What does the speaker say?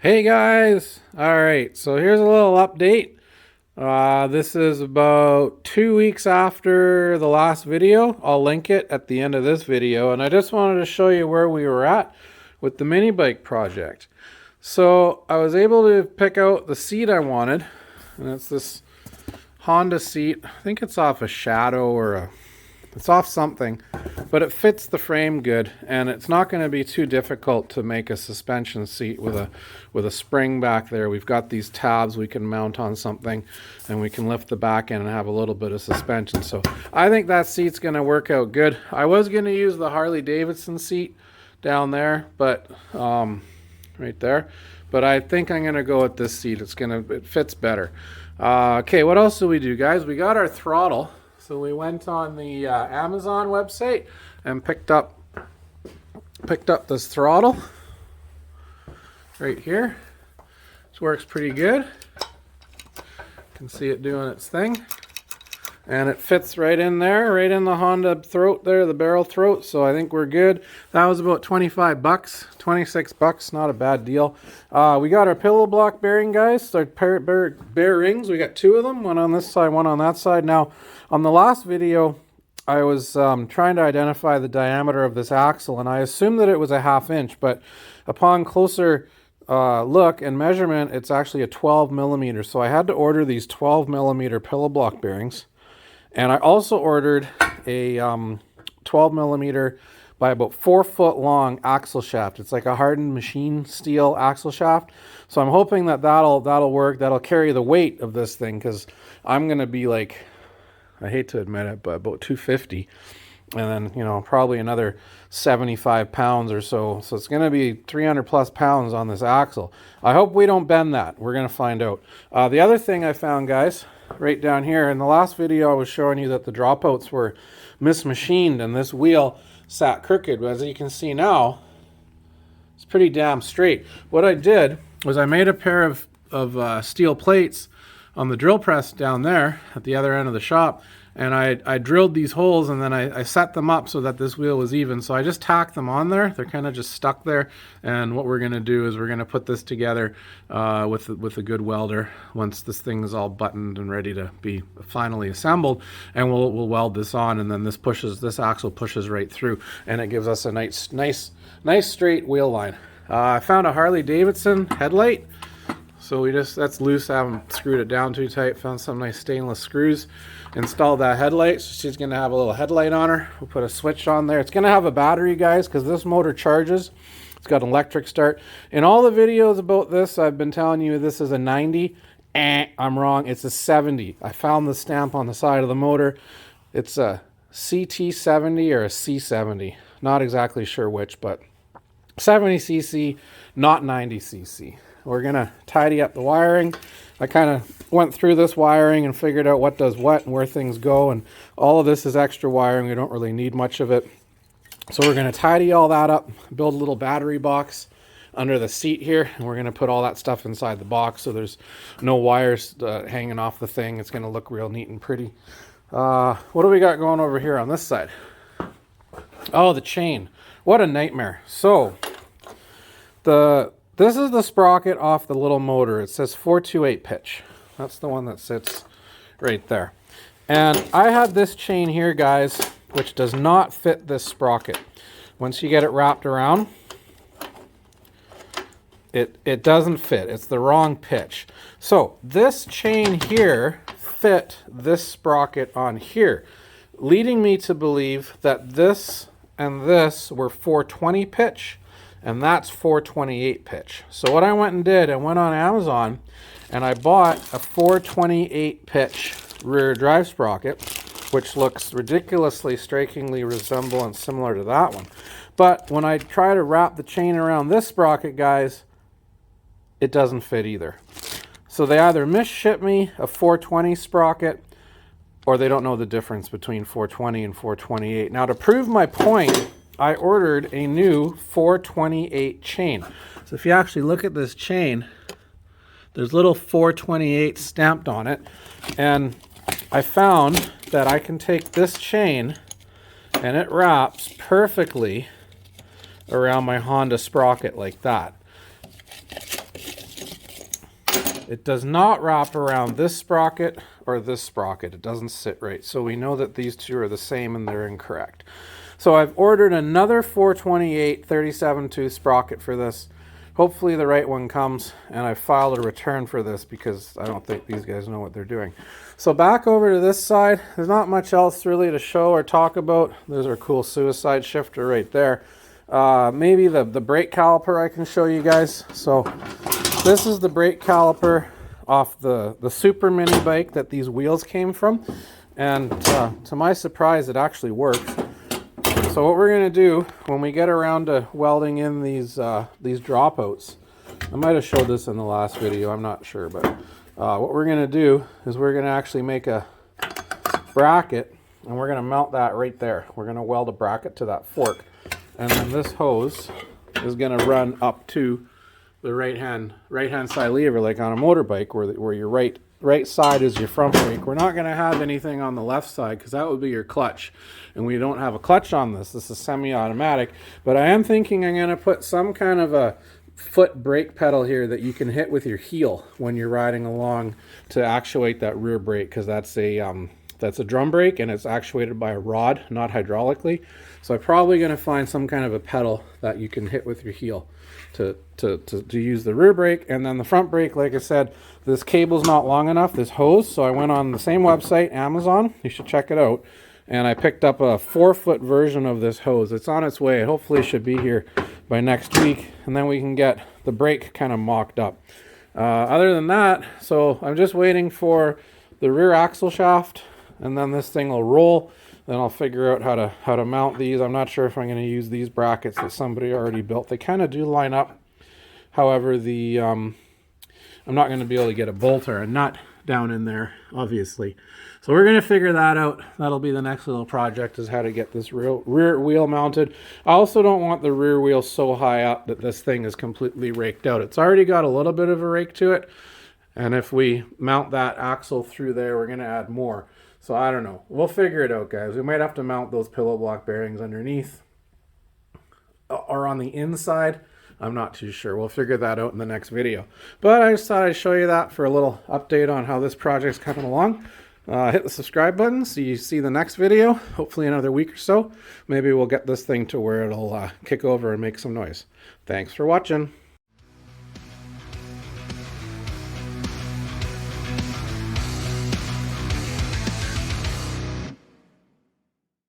Hey guys! Alright, so here's a little update. This is about 2 weeks after the last video. I'll link it at the end of this video, and I just wanted to show you where we were at with the mini bike project. So I was able to pick out the seat I wanted, and it's this Honda seat. I think it's off a Shadow or it's off something, but it fits the frame good, and it's not going to be too difficult to make a suspension seat with a spring back there. We've got these tabs we can mount on something, and we can lift the back end and have a little bit of suspension. So I think that seat's going to work out good. I was going to use the Harley Davidson seat down there, but right there, but I think I'm going to go with this seat. It fits better. Okay, what else do we do, guys? We got our throttle. So we went on the Amazon website and picked up this throttle right here. This works pretty good. You can see it doing its thing. And it fits right in there, right in the Honda throat there, the barrel throat. So I think we're good. That was about 25 bucks, 26 bucks, not a bad deal. We got our pillow block bearing, guys. Our bearings, we got two of them, one on this side, one on that side. Now, on the last video, I was trying to identify the diameter of this axle, and I assumed that it was a 1/2 inch, but upon closer look and measurement, it's actually a 12 millimeter. So I had to order these 12 millimeter pillow block bearings. And I also ordered a 12 millimeter by about 4 foot long axle shaft. It's like a hardened machine steel axle shaft. So I'm hoping that that'll work. That'll carry the weight of this thing, because I'm going to be like, I hate to admit it, but about 250. And then, probably another 75 pounds or so. So it's going to be 300 plus pounds on this axle. I hope we don't bend that. We're going to find out. The other thing I found, guys, right down here, in the last video I was showing you that the dropouts were mismachined and this wheel sat crooked, but as you can see now, it's pretty damn straight. What I did was I made a pair of steel plates on the drill press down there at the other end of the shop, and I drilled these holes, and then I set them up so that this wheel was even. So I just tacked them on there. They're kind of just stuck there. And what we're going to do is we're going to put this together with a good welder once this thing is all buttoned and ready to be finally assembled. And we'll weld this on, and then this axle pushes right through, and it gives us a nice straight wheel line. I found a Harley Davidson headlight. So that's loose. I haven't screwed it down too tight. Found some nice stainless screws. Installed that headlight. So she's going to have a little headlight on her. We'll put a switch on there. It's going to have a battery, guys, because this motor charges. It's got an electric start. In all the videos about this, I've been telling you this is a 90. I'm wrong. It's a 70. I found the stamp on the side of the motor. It's a CT70 or a C70. Not exactly sure which, but 70cc, not 90cc. We're going to tidy up the wiring. I kind of went through this wiring and figured out what does what and where things go. And all of this is extra wiring. We don't really need much of it. So we're going to tidy all that up, build a little battery box under the seat here. And we're going to put all that stuff inside the box so there's no wires hanging off the thing. It's going to look real neat and pretty. What do we got going over here on this side? Oh, the chain. What a nightmare. So this is the sprocket off the little motor. It says 428 pitch. That's the one that sits right there. And I had this chain here, guys, which does not fit this sprocket. Once you get it wrapped around, it doesn't fit. It's the wrong pitch. So this chain here fit this sprocket on here, leading me to believe that this and this were 420 pitch. And that's 428 pitch. So what I went and did, I went on Amazon and I bought a 428 pitch rear drive sprocket, which looks ridiculously, strikingly resemblant similar to that one. But when I try to wrap the chain around this sprocket, guys, it doesn't fit either. So they either misship me a 420 sprocket, or they don't know the difference between 420 and 428. Now, to prove my point, I ordered a new 428 chain. So if you actually look at this chain, there's little 428 stamped on it. And I found that I can take this chain and it wraps perfectly around my Honda sprocket like that. It does not wrap around this sprocket or this sprocket. It doesn't sit right. So we know that these two are the same and they're incorrect. So I've ordered another 428 37 tooth sprocket for this. Hopefully the right one comes, and I filed a return for this because I don't think these guys know what they're doing. So back over to this side, there's not much else really to show or talk about. There's our cool suicide shifter right there. Maybe the brake caliper I can show you guys. So this is the brake caliper off the super mini bike that these wheels came from. And to my surprise, it actually works. So what we're going to do when we get around to welding in these dropouts, I might have showed this in the last video, I'm not sure, but what we're going to do is we're going to actually make a bracket, and we're going to mount that right there. We're going to weld a bracket to that fork, and then this hose is going to run up to the right hand side lever, like on a motorbike, where your right side is your front brake. We're not going to have anything on the left side because that would be your clutch, and we don't have a clutch on this. This is semi-automatic, but I am thinking I'm going to put some kind of a foot brake pedal here that you can hit with your heel when you're riding along to actuate that rear brake, because that's a drum brake and it's actuated by a rod, not hydraulically. So I'm probably going to find some kind of a pedal that you can hit with your heel to use the rear brake. And then the front brake, like I said, this cable's not long enough, this hose, so I went on the same website, Amazon, you should check it out, and I picked up a 4-foot version of this hose. It's on its way. It hopefully should be here by next week, and then we can get the brake kind of mocked up. Other than that, so I'm just waiting for the rear axle shaft, and then this thing will roll. Then I'll figure out how to mount these. I'm not sure if I'm going to use these brackets that somebody already built. They kind of do line up. However, I'm not going to be able to get a bolt or a nut down in there, obviously. So we're going to figure that out. That'll be the next little project, is how to get this rear wheel mounted. I also don't want the rear wheel so high up that this thing is completely raked out. It's already got a little bit of a rake to it. And if we mount that axle through there, we're going to add more. So I don't know. We'll figure it out, guys. We might have to mount those pillow block bearings underneath or on the inside. I'm not too sure. We'll figure that out in the next video. But I just thought I'd show you that for a little update on how this project's coming along. Hit the subscribe button so you see the next video. Hopefully another week or so. Maybe we'll get this thing to where it'll kick over and make some noise. Thanks for watching.